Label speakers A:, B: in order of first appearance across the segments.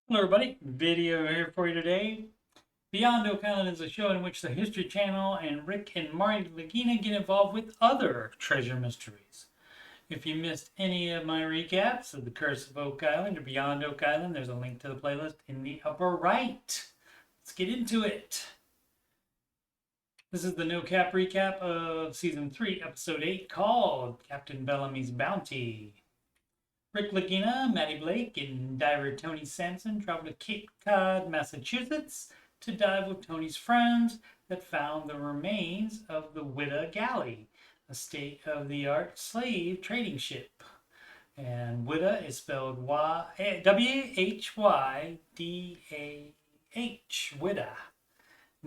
A: Hello everybody, video here for you today. Beyond Oak Island is a show in which the History Channel and Rick and Marty Lagina get involved with other treasure mysteries. If you missed any of my recaps of The Curse of Oak Island or Beyond Oak Island, there's a link to the playlist in the upper right. Let's get into it. This is the no cap recap of Season 3, Episode 8, called Captain Bellamy's Bounty. Rick Lagina, Maddie Blake, and diver Tony Sampson traveled to Cape Cod, Massachusetts to dive with Tony's friends that found the remains of the Whydah Galley, a state-of-the-art slave trading ship. And Whydah is spelled W-H-Y-D-A-H, Whydah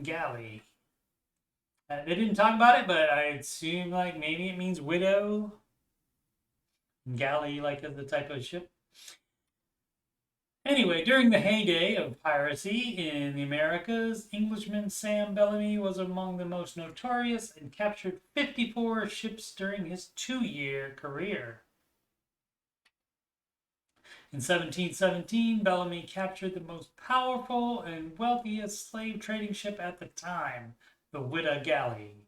A: Galley. They didn't talk about it, but I assume like maybe it means widow. Galley, like, as the type of ship. Anyway, during the heyday of piracy in the Americas, Englishman Sam Bellamy was among the most notorious and captured 54 ships during his 2-year career. In 1717, Bellamy captured the most powerful and wealthiest slave trading ship at the time, the Whydah Galley.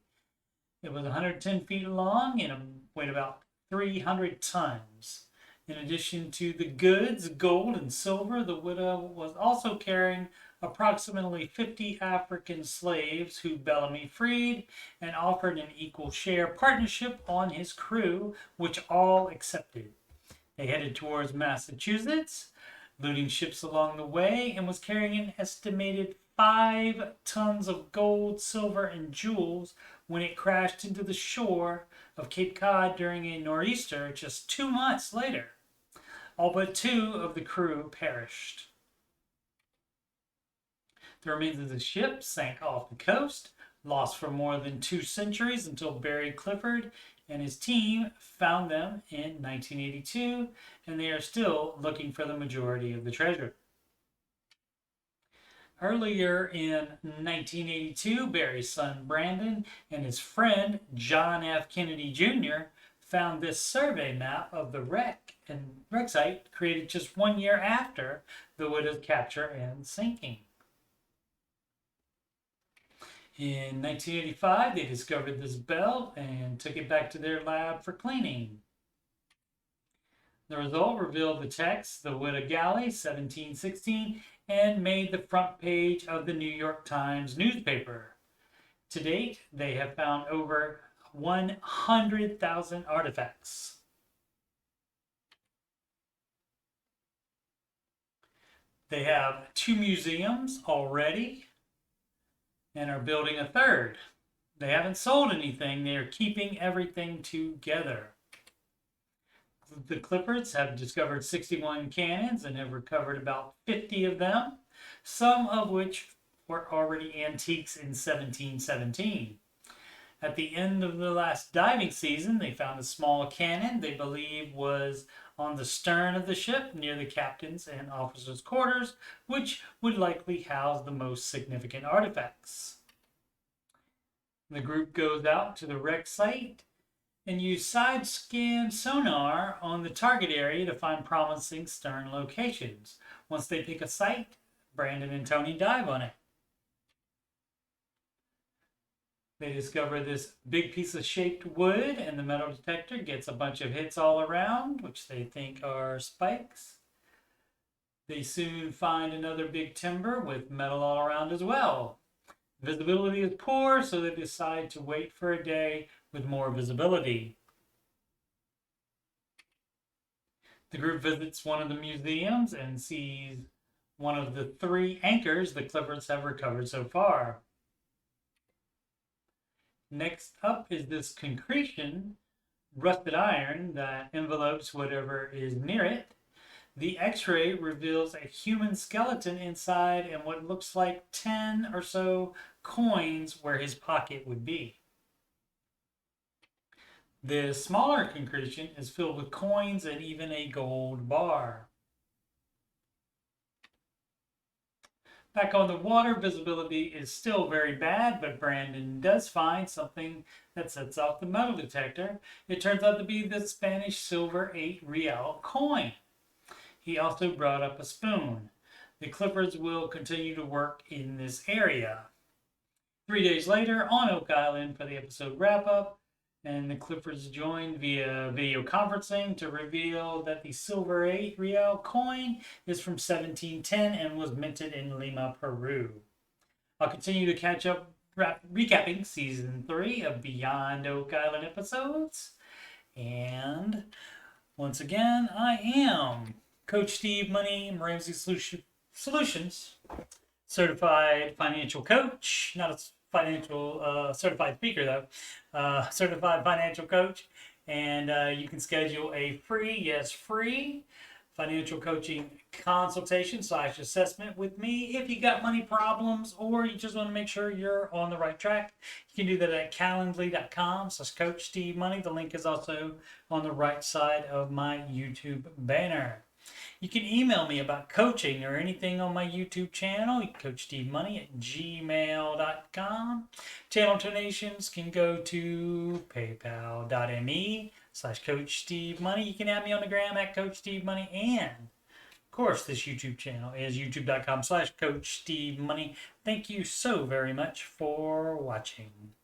A: It was 110 feet long and weighed about 300 tons. In addition to the goods, gold and silver, the Whydah was also carrying approximately 50 African slaves who Bellamy freed and offered an equal share partnership on his crew, which all accepted. They headed towards Massachusetts, looting ships along the way, and was carrying an estimated 5 tons of gold, silver, and jewels when it crashed into the shore of Cape Cod during a nor'easter just 2 months later. All but 2 of the crew perished. The remains of the ship sank off the coast, lost for more than 2 centuries until Barry Clifford and his team found them in 1982, and they are still looking for the majority of the treasure. Earlier in 1982, Barry's son Brandon and his friend John F. Kennedy Jr. found this survey map of the wreck site created just 1 year after the Whydah's capture and sinking. In 1985, they discovered this belt and took it back to their lab for cleaning. The result revealed the text, the Whydah Galley, 1716, and made the front page of the New York Times newspaper. To date, they have found over 100,000 artifacts. They have 2 museums already and are building a 3rd. They haven't sold anything, they are keeping everything together. The Cliffords have discovered 61 cannons and have recovered about 50 of them, some of which were already antiques in 1717. At the end of the last diving season, they found a small cannon they believe was on the stern of the ship near the captain's and officers' quarters, which would likely house the most significant artifacts. The group goes out to the wreck site and use side-scan sonar on the target area to find promising stern locations. Once they pick a site, Brandon and Tony dive on it. They discover this big piece of shaped wood, and the metal detector gets a bunch of hits all around, which they think are spikes. They soon find another big timber with metal all around as well. Visibility is poor, so they decide to wait for a day with more visibility. The group visits one of the museums and sees one of the 3 anchors the Cliffords have recovered so far. Next up is this concretion, rusted iron, that envelopes whatever is near it. The x-ray reveals a human skeleton inside and what looks like 10 or so coins where his pocket would be. The smaller concretion is filled with coins and even a gold bar. Back on the water, visibility is still very bad, but Brandon does find something that sets off the metal detector. It turns out to be the Spanish silver 8 real coin. He also brought up a spoon. The Clippers will continue to work in this area. 3 days later, on Oak Island for the episode wrap-up, and the Clippers joined via video conferencing to reveal that the silver 8 real coin is from 1710 and was minted in Lima, Peru. I'll continue to catch up recapping season 3 of Beyond Oak Island episodes. And once again, I am Coach Steve Money, Ramsey Solutions, certified financial coach, not a financial certified speaker though, certified financial coach. And you can schedule a free financial coaching consultation / assessment with me if you got money problems or you just want to make sure you're on the right track. You can do that at calendly.com/Coach Steve Money. The link is also on the right side of my YouTube banner. You can email me about coaching or anything on my YouTube channel, CoachSteveMoney@gmail.com. Channel donations can go to paypal.me/Coach Steve Money. You can add me on the gram at Coach Steve Money. And, of course, this YouTube channel is youtube.com/Coach Steve Money. Thank you so very much for watching.